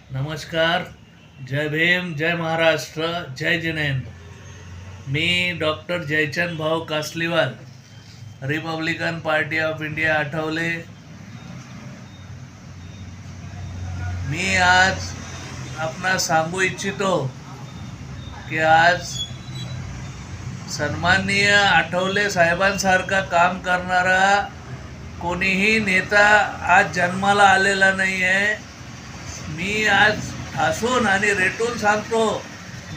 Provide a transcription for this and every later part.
नमस्कार. जय भीम, जय महाराष्ट्र, जय जिनेंद्र. मी डॉक्टर जयचंद भाऊ Kasliwal, Republican Party of India Athawale. मी आज आपणास सांगू इच्छितो की आज सन्माननीय आठवले साहेबांसारखा काम करणारा कोणीही नेता आज जन्माला आलेला नाही आहे. मी आज ठासून आणि रेटून सांगतो,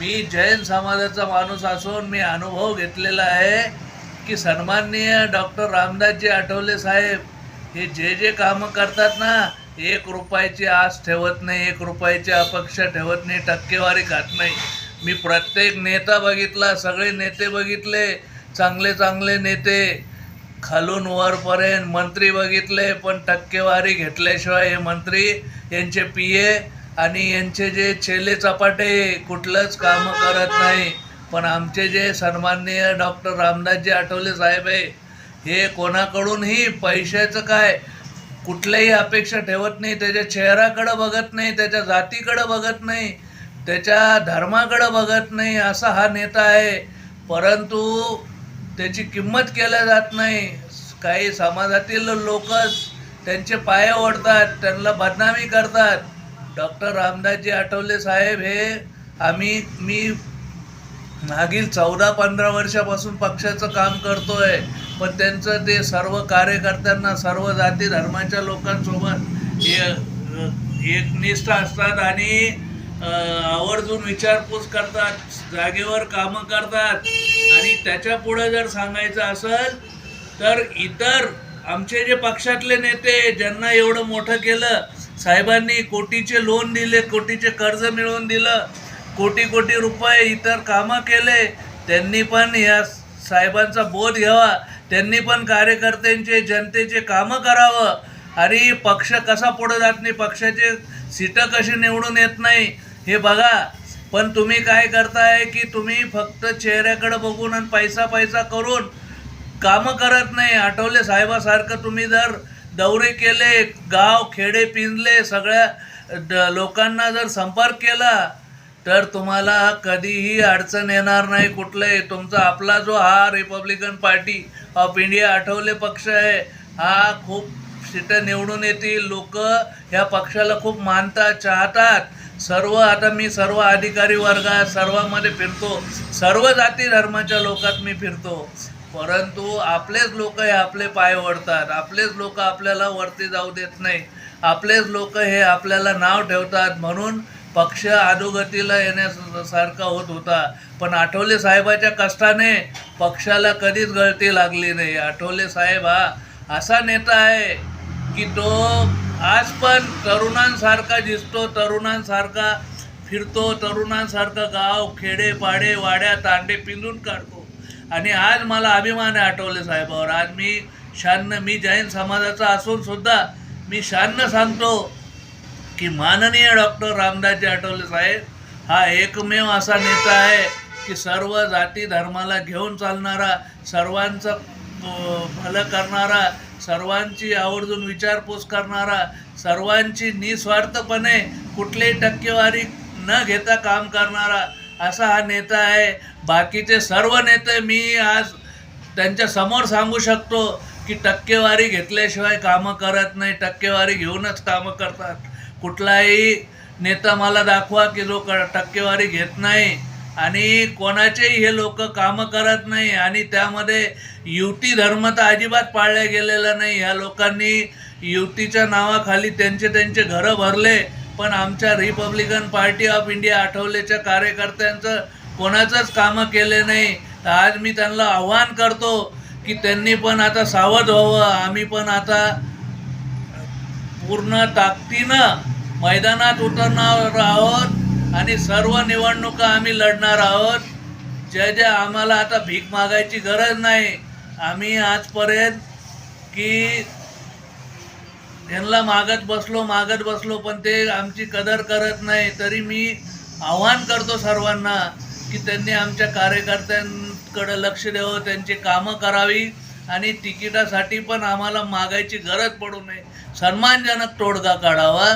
मी जैन समाजाचा माणूस असून मी अनुभव घेतलेला आहे की सन्माननीय डॉक्टर रामदासजी आठवले साहेब हे जे कामं करतात ना, 1 रुपयाची आस ठेवत नाही, 1 रुपयाची अपेक्षा ठेवत नाही, टक्केवारी खात नाही. मी प्रत्येक नेता बघितला, सगळे नेते बघितले, चांगले चांगले नेते खालून वरपर्यंत मंत्री बघितले, पण टक्केवारी घेतल्याशिवाय हे मंत्री, यांचे पीए आणि यांचे जे चेले चपाटे कुठलंच कामं करत नाही. पण आमचे जे सन्माननीय डॉक्टर रामदासजी आठवले साहेब आहे, हे कोणाकडूनही पैशाचं काय कुठल्याही अपेक्षा ठेवत नाही, त्याच्या चेहऱ्याकडं बघत नाही, त्याच्या जातीकडं बघत नाही, त्याच्या धर्माकडं बघत नाही, असा हा नेता आहे. परंतु त्याची किंमत केल्या जात नाही. काही समाजातील लोकच त्यांचे पाय ओढतात, त्यांना बदनामी करतात. डॉक्टर रामदासजी आठवले साहेब हे मी मागील 14-15 वर्षापासून पक्षाचं काम करतोय, पण त्यांचं ते सर्व कार्यकर्त्यांना, सर्व जाती धर्माच्या लोकांसोबत एकनिष्ठ असतात आणि आवर्जून विचारपूस करतात, जागेवर कामं करतात. आणि त्याच्या पुढे जर सांगायचं असेल तर इतर आमचे जे पक्षातले नेते ज्यांना एवढं मोठं केलं, साहेबांनी कोटीचे लोन दिले, कोटीचे कर्ज मिळवून दिलं, कोटी रुपये इतर कामं केले, त्यांनी पण या साहेबांचा बोध घ्यावा, त्यांनी पण कार्यकर्त्यांचे, जनतेचे कामं करावं. आणि पक्ष कसा पुढे जात नाही, पक्षाचे सीटं कशी निवडून येत नाही हे बघा. पण तुम्ही काय करताय की तुम्ही फक्त चेहऱ्याकडे बघून आणि पैसा करून कामं करत नाही. आठवले साहेबासारखं तुम्ही जर दौरे केले, गाव खेडे पिंजले, सगळ्या लोकांना जर संपर्क केला तर तुम्हाला कधीही अडचण येणार नाही कुठलंही. तुमचा आपला जो हा Republican Party of India Athawale पक्ष आहे, हा खूप सीटं निवडून येतील. लोक ह्या पक्षाला खूप मानतात, चाहतात. आता मी सर्व अधिकारी वर्गात सर्वांमध्ये फिरतो, सर्व जाती धर्माच्या लोकात मी फिरतो. परंतु आपलेच लोक हे आपले पाय ओढतात, आपलेच लोक आपल्याला वरती जाऊ देत नाही, आपलेच लोक हे आपल्याला नाव ठेवतात. म्हणून पक्ष अधोगतीला येण्यासारखा होत होता. पण आठवले साहेबाच्या कष्टाने पक्षाला कधीच गळती लागली नाही. आठवले साहेब हा असा नेता आहे की तो आज पण तरुणांसारखा दिसतो, तरुणांसारखा फिरतो, तरुणांसारखा गाव खेडे पाडे वाड्या तांडे पिंजून काढतो. आणि आज मला अभिमान आहे आठवले साहेबावर. आज मी जैन समाजाचा असून सुद्धा मी शाननं सांगतो की माननीय डॉक्टर रामदासजी आठवले साहेब हा एकमेव असा नेता आहे की सर्व जाती धर्माला घेऊन चालणारा, सर्वांचं भलं करणारा, सर्वांची आवर्जून विचारपूस करणारा, सर्वांची निस्वार्थपणे कुठलीही टक्केवारी न घेता काम करणारा असा हा नेता आहे. बाकीचे सर्व नेते मी आज त्यांच्या समोर सांगू शकतो की टक्केवारी घेतल्याशिवाय कामं करत नाही, टक्केवारी घेऊनच कामं करतात. कुठलाही नेता मला दाखवा की जो टक्केवारी घेत नाही. आणि कोणाचेही हे लोक कामं करत नाही. आणि त्यामध्ये युती धर्म तर अजिबात पाळल्या गेलेला नाही. ह्या लोकांनी युतीच्या नावाखाली त्यांचे घरं भरले, पण आमच्या रिपब्लिकन पार्टी ऑफ इंडिया आठवलेच्या कार्यकर्त्यांचं कोणाचंच कामं केले नाही. तर आज मी त्यांना आव्हान करतो की त्यांनी पण आता सावध व्हावं. आम्ही पण आता पूर्ण ताकदीनं मैदानात उतरणार आहोत आणि सर्व निवडणुका आम्ही लढणार आहोत. जे आम्हाला आता भीक मागायची गरज नाही. आम्ही आजपर्यंत की यांना मागत बसलो पण ते आमची कदर करत नाही. तरी मी आव्हान करतो सर्वांना की त्यांनी आमच्या कार्यकर्त्यांकडे लक्ष द्यावं, त्यांची कामं करावी आणि तिकिटासाठी पण आम्हाला मागायची गरज पडू नये, सन्मानजनक तोडगा काढावा.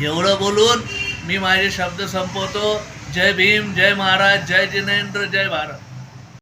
एवढं बोलून मी माझे शब्द संपवतो. जय भीम, जय महाराज, जय जिनेंद्र, जय भारत.